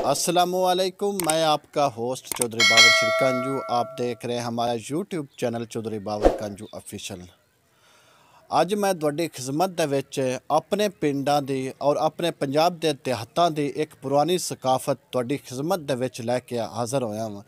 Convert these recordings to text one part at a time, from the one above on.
अस्सलामुअलैकुम, मैं आपका होस्ट चौधरी बाबर शिरकंजू। आप देख रहे हैं हमारा YouTube channel Chaudhary Babar कंजू official. ਅੱਜ ਮੈਂ ਤੁਹਾਡੀ ਖਿਦਮਤ ਦੇ ਵਿੱਚ ਆਪਣੇ ਪਿੰਡਾਂ ਦੀ ਔਰ ਆਪਣੇ ਪੰਜਾਬ ਦੇ ਦਿਹਾਤਾਂ ਦੀ ਇੱਕ ਪੁਰਾਣੀ ਸਕਾਫਤ ਤੁਹਾਡੀ ਖਿਦਮਤ ਦੇ ਵਿੱਚ ਲੈ ਕੇ ਹਾਜ਼ਰ ਹੋਇਆ ਹਾਂ।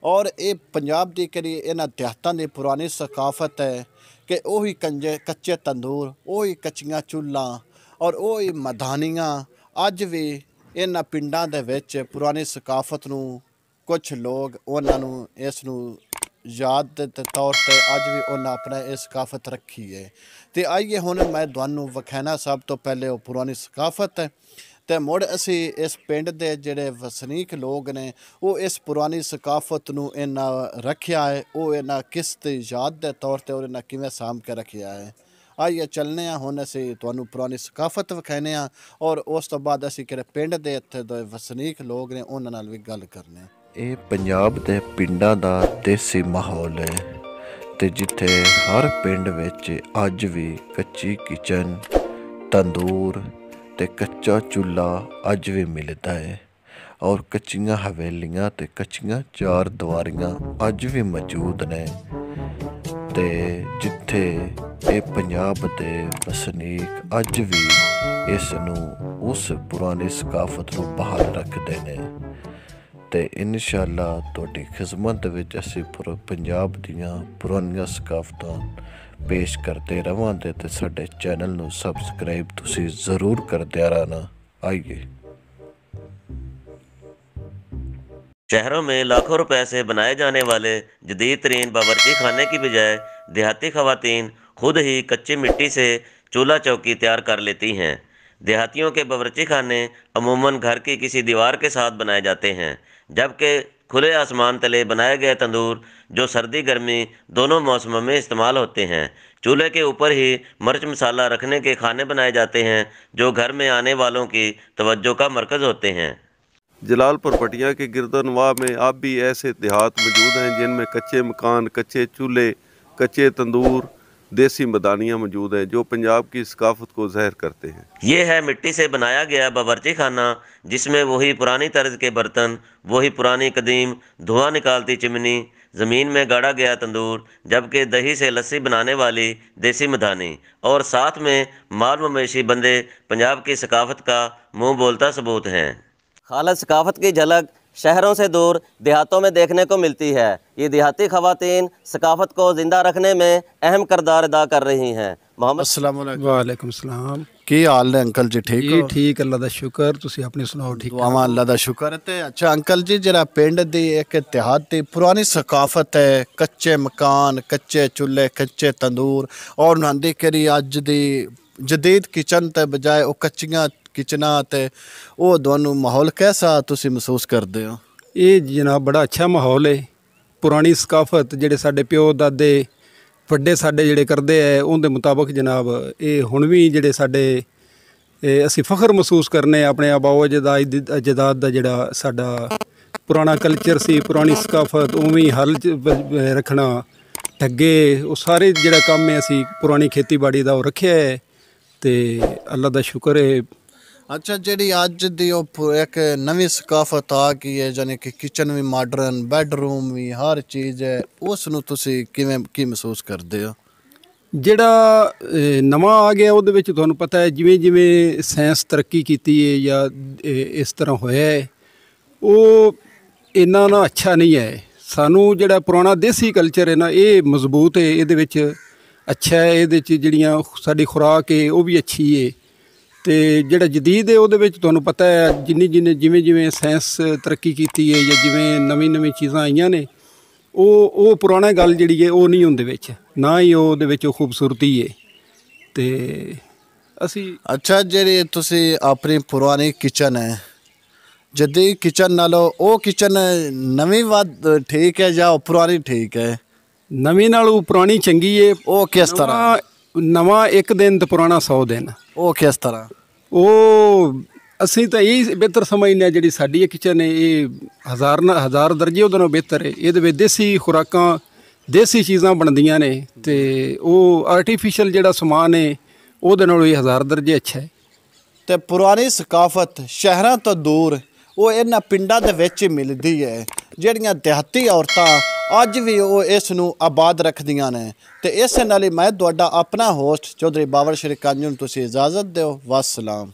ਔਰ ਇਹ ਪੰਜਾਬ ਦੀ ਕਿਹੜੀ ਇਹਨਾਂ ਦਿਹਾਤਾਂ ਦੀ ਪੁਰਾਣੀ ਸਕਾਫਤ ਹੈ ਕਿ ਉਹੀ ਕੱਚੇ ਤੰਦੂਰ, ਉਹੀ ਕੱਚੀਆਂ ਚੁੱਲ੍ਹਾਂ ਔਰ ਉਹੀ ਮਧਾਨੀਆਂ ਅੱਜ ਵੀ ਇਹਨਾਂ ਪਿੰਡਾਂ ਦੇ ਵਿੱਚ ਪੁਰਾਣੀ ਸਕਾਫਤ ਨੂੰ ਕੁਛ ਲੋਕ ਉਹਨਾਂ ਨੂੰ ਇਸ ਨੂੰ ਯਾਦ ਦੇ ਤੌਰ 'ਤੇ ਅੱਜ ਵੀ ਉਹਨਾਂ ਆਪਣਾ ਇਹ ਸਕਾਫਤ ਰੱਖੀ ਹੈ। ਅਤੇ ਆਈਏ ਹੁਣ ਮੈਂ ਤੁਹਾਨੂੰ ਵਿਖਾਉਣਾ ਸਭ ਤੋਂ ਪਹਿਲੇ ਉਹ ਪੁਰਾਣੀ ਸਕਾਫਤ ਹੈ ਅਤੇ ਮੁੜ ਅਸੀਂ ਇਸ ਪਿੰਡ ਦੇ ਜਿਹੜੇ ਵਸਨੀਕ ਲੋਕ ਨੇ ਉਹ ਇਸ ਪੁਰਾਣੀ ਸਕਾਫਤ ਨੂੰ ਇਹਨਾਂ ਰੱਖਿਆ ਹੈ, ਉਹ ਇਹਨਾਂ ਕਿਸ ਦੀ ਯਾਦ ਦੇ ਤੌਰ 'ਤੇ ਔਰ ਇਹਨਾਂ ਕਿਵੇਂ ਸਾਂਭ ਕੇ ਰੱਖਿਆ ਹੈ। ਆਈਏ ਚੱਲਦੇ ਹਾਂ ਹੁਣ ਅਸੀਂ ਤੁਹਾਨੂੰ ਪੁਰਾਣੀ ਸਕਾਫਤ ਵਿਖਾਉਂਦੇ ਹਾਂ ਔਰ ਉਸ ਤੋਂ ਬਾਅਦ ਅਸੀਂ ਕਿਹੜੇ ਪਿੰਡ ਦੇ ਇੱਥੇ ਦੇ ਵਸਨੀਕ ਲੋਕ ਨੇ ਉਹਨਾਂ ਨਾਲ ਵੀ ਗੱਲ ਕਰਨੇ ਹਾਂ। ਇਹ ਪੰਜਾਬ ਦੇ ਪਿੰਡਾਂ ਦਾ ਦੇਸੀ ਮਾਹੌਲ ਹੈ ਅਤੇ ਜਿੱਥੇ ਹਰ ਪਿੰਡ ਵਿੱਚ ਅੱਜ ਵੀ ਕੱਚੀ ਕਿਚਨ, ਤੰਦੂਰ ਅਤੇ ਕੱਚਾ ਚੁੱਲ੍ਹਾ ਅੱਜ ਵੀ ਮਿਲਦਾ ਹੈ ਔਰ ਕੱਚੀਆਂ ਹਵੇਲੀਆਂ ਅਤੇ ਕੱਚੀਆਂ ਚਾਰ ਦੀਵਾਰੀਆਂ ਅੱਜ ਵੀ ਮੌਜੂਦ ਨੇ। ਅਤੇ ਜਿੱਥੇ ਇਹ ਪੰਜਾਬ ਦੇ ਵਸਨੀਕ ਅੱਜ ਵੀ ਇਸ ਨੂੰ ਉਸ ਪੁਰਾਣੀ ਸਕਾਫਤ ਨੂੰ ਬਹਾਲ ਰੱਖਦੇ ਨੇ ਅਤੇ ਇਨਸ਼ਾਅੱਲਾ ਤੁਹਾਡੀ ਖਿਦਮਤ ਵਿੱਚ ਅਸੀਂ ਪੰਜਾਬ ਦੀਆਂ ਪੁਰਾਣੀਆਂ ਸਕਾਫਤਾਂ ਪੇਸ਼ ਕਰਦੇ ਰਹਾਂਗੇ ਅਤੇ ਸਾਡੇ ਚੈਨਲ ਨੂੰ ਸਬਸਕ੍ਰਾइब ਤੁਸੀਂ ज़रूर करते रहना। आइए। शहरों में लाखों रुपए से बनाए जाने वाले जदीद तरीन बावर्ची खाने की बजाय देहाती ख़वातीन खुद ही कच्ची मिट्टी से चूल्हा चौकी तैयार कर लेती हैं। देहातियों के बावर्ची खाने अमूमन घर की किसी दीवार के साथ बनाए जाते हैं, जबकि खुले आसमान तले बनाए गए तंदूर जो सर्दी गर्मी दोनों मौसमों में इस्तेमाल होते हैं। चूल्हे के ऊपर ही मिर्च मसाला रखने के खाने बनाए जाते हैं जो घर में आने वालों की तवज्जो का मरकज़ होते हैं। जलालपुर पटिया के गिरदनवाह में अब भी ऐसे देहात मौजूद हैं जिनमें कच्चे मकान, कच्चे चूल्हे, कच्चे तंदूर, देसी मदानियाँ मौजूद हैं जो पंजाब की सकाफत को ज़ाहिर करते हैं। ये है मिट्टी से बनाया गया बावर्ची खाना जिसमें वही पुरानी तर्ज के बर्तन, वही पुरानी कदीम धुआं निकालती चिमनी, ज़मीन में गाड़ा गया तंदूर, जबकि दही से लस्सी बनाने वाली देसी मधानी और साथ में माल मवेशी बंदे पंजाब की सकाफत का मुँह बोलता सबूत हैं। खालिद सकाफत की झलक शहरों से दूर देहातों में देखने को मिलती है। ये देहाती ख़वातीन सकाफत को ज़िंदा रखने में अहम किरदार अदा कर रही हैं। मोहम्मद अस्सलाम वालेकुम। वालेकुम सलाम। ਕੀ ਹਾਲ ਨੇ ਅੰਕਲ ਜੀ? ਠੀਕ ਹੋ? ठीक अल्लाह दा शुक्र। तुसी अपनी सुनाओ? ठीक ਦੁਆਵਾਂ ਅੱਲਾ ਦਾ ਸ਼ੁਕਰ ਹੈ। ਤੇ ਅੱਛਾ ਅੰਕਲ ਜੀ, ਜਿਹੜਾ ਪਿੰਡ ਦੀ ਇੱਕ ਦਿਹਾਤੀ ਪੁਰਾਣੀ ਸਕਾਫਤ ਹੈ, ਕੱਚੇ ਮਕਾਨ, ਕੱਚੇ ਚੁੱਲ੍ਹੇ, ਕੱਚੇ ਤੰਦੂਰ ਔਰ ਉਹਨਾਂ ਦੀ ਕਿਹੜੀ ਅੱਜ ਦੀ ਜਦੀਦ ਕਿਚਨ ਤੇ ਬਜਾਏ ਉਹ ਕੱਚੀਆਂ किचना ते वो दोनों माहौल कैसा तुसी महसूस करते हो? ये जनाब बड़ा अच्छा माहौल है। पुरानी सकाफत जेडे साडे प्यो दादे वड्डे साडे जेडे करदे है उनके मुताबिक जनाब ये हुण भी जेडे साडे असी फख्र महसूस करने अपने आबाओ अजदाद दा जेड़ा साडा पुराना कल्चर सी, पुरानी सकाफत उवें हल रखना, ठग्गे वो सारे जेड़ा काम है असी पुरानी खेती बाड़ी दा रखिया है ते अल्लाह दा शुक्र है। अच्छा, ਜਿਹੜੀ ਅੱਜ ਦੀ ਉਹ ਇੱਕ ਨਵੀਂ ਸਕਾਫਤ ਆ ਗਈ ਹੈ ਯਾਨੀ ਕਿ ਕਿਚਨ ਵੀ ਮਾਡਰਨ, ਬੈਡਰੂਮ ਵੀ ਹਰ ਚੀਜ਼ ਹੈ, ਉਸ ਨੂੰ ਤੁਸੀਂ ਕੀ ਮਹਿਸੂਸ ਕਰਦੇ ਹੋ? ਜਿਹੜਾ ਨਵਾਂ ਆ ਗਿਆ ਉਹਦੇ ਵਿੱਚ ਤੁਹਾਨੂੰ ਪਤਾ ਹੈ ਜਿਵੇਂ ਜਿਵੇਂ ਸਾਇੰਸ ਤਰੱਕੀ ਕੀਤੀ ਹੈ ਜਾਂ ਇਸ ਤਰ੍ਹਾਂ ਹੋਇਆ ਹੈ ਉਹ ਇੰਨਾ ਨਾ ਅੱਛਾ ਨਹੀਂ ਹੈ। ਸਾਨੂੰ ਜਿਹੜਾ ਪੁਰਾਣਾ ਦੇਸੀ ਕਲਚਰ ਹੈ ਨਾ ਇਹ ਮਜ਼ਬੂਤ ਹੈ, ਇਹਦੇ ਵਿੱਚ ਅੱਛਾ ਹੈ, ਇਹਦੇ 'ਚ ਜਿਹੜੀਆਂ ਸਾਡੀ ਖੁਰਾਕ ਹੈ ਉਹ ਵੀ ਅੱਛੀ ਹੈ। ਅਤੇ ਜਿਹੜਾ ਜਦੀਦ ਹੈ ਉਹਦੇ ਵਿੱਚ ਤੁਹਾਨੂੰ ਪਤਾ ਹੈ ਜਿਵੇਂ ਜਿਵੇਂ ਸਾਇੰਸ ਤਰੱਕੀ ਕੀਤੀ ਹੈ ਜਾਂ ਜਿਵੇਂ ਨਵੀਂ ਚੀਜ਼ਾਂ ਆਈਆਂ ਨੇ ਉਹ ਪੁਰਾਣਾ ਗੱਲ ਜਿਹੜੀ ਹੈ ਉਹ ਨਹੀਂ ਉਹਦੇ ਵਿੱਚ, ਨਾ ਹੀ ਉਹਦੇ ਵਿੱਚ ਉਹ ਖੂਬਸੂਰਤੀ ਹੈ। ਅਤੇ ਅਸੀਂ ਅੱਛਾ, ਜਿਹੜੀ ਤੁਸੀਂ ਆਪਣੀ ਪੁਰਾਣੀ ਕਿਚਨ ਹੈ ਜਦੀਦ ਕਿਚਨ ਨਾਲੋਂ ਉਹ ਕਿਚਨ ਨਵੀਂ ਵੱਧ ਠੀਕ ਹੈ ਜਾਂ ਉਹ ਪੁਰਾਣੀ ਠੀਕ ਹੈ? ਨਵੀਂ ਨਾਲੋਂ ਪੁਰਾਣੀ ਚੰਗੀ ਹੈ। ਉਹ ਕਿਸ ਤਰ੍ਹਾਂ? ਨਵਾਂ ਇੱਕ ਦਿਨ ਤੇ ਪੁਰਾਣਾ 100 ਦਿਨ। ਉਹ ਕਿਸ ਤਰ੍ਹਾਂ? ਉਹ ਅਸੀਂ ਤਾਂ ਇਹ ਬਿਹਤਰ ਸਮਝਦੇ ਹਾਂ ਜਿਹੜੀ ਸਾਡੀ ਇਹ ਕਿਚਨ ਹੈ ਇਹ ਹਜ਼ਾਰ ਦਰਜੇ ਉਹਦੇ ਨਾਲੋਂ ਬਿਹਤਰ ਹੈ। ਇਹਦੇ ਵਿੱਚ ਦੇਸੀ ਖੁਰਾਕਾਂ, ਦੇਸੀ ਚੀਜ਼ਾਂ ਬਣਦੀਆਂ ਨੇ ਅਤੇ ਉਹ ਆਰਟੀਫਿਸ਼ਲ ਜਿਹੜਾ ਸਮਾਨ ਹੈ ਉਹਦੇ ਨਾਲੋਂ ਇਹ 1000 ਦਰਜੇ ਅੱਛਾ ਹੈ। ਅਤੇ ਪੁਰਾਣੀ ਸਕਾਫਤ ਸ਼ਹਿਰਾਂ ਤੋਂ ਦੂਰ ਉਹ ਇਹਨਾਂ ਪਿੰਡਾਂ ਦੇ ਵਿੱਚ ਹੀ ਮਿਲਦੀ ਹੈ। ਜਿਹੜੀਆਂ ਦਿਹਾਤੀ ਔਰਤਾਂ ਅੱਜ ਵੀ ਉਹ ਇਸ ਨੂੰ ਆਬਾਦ ਰੱਖਦੀਆਂ ਨੇ। ਤੇ ਇਸੇ ਨਾਲ ਹੀ ਮੈਂ ਤੁਹਾਡਾ ਆਪਣਾ ਹੋਸਟ ਚੌਧਰੀ ਬਾਬਰ ਸ਼੍ਰੀਕੰਜ ਨੂੰ ਤੁਸੀਂ ਇਜਾਜ਼ਤ ਦਿਓ। ਵਾਸਲਾਮ।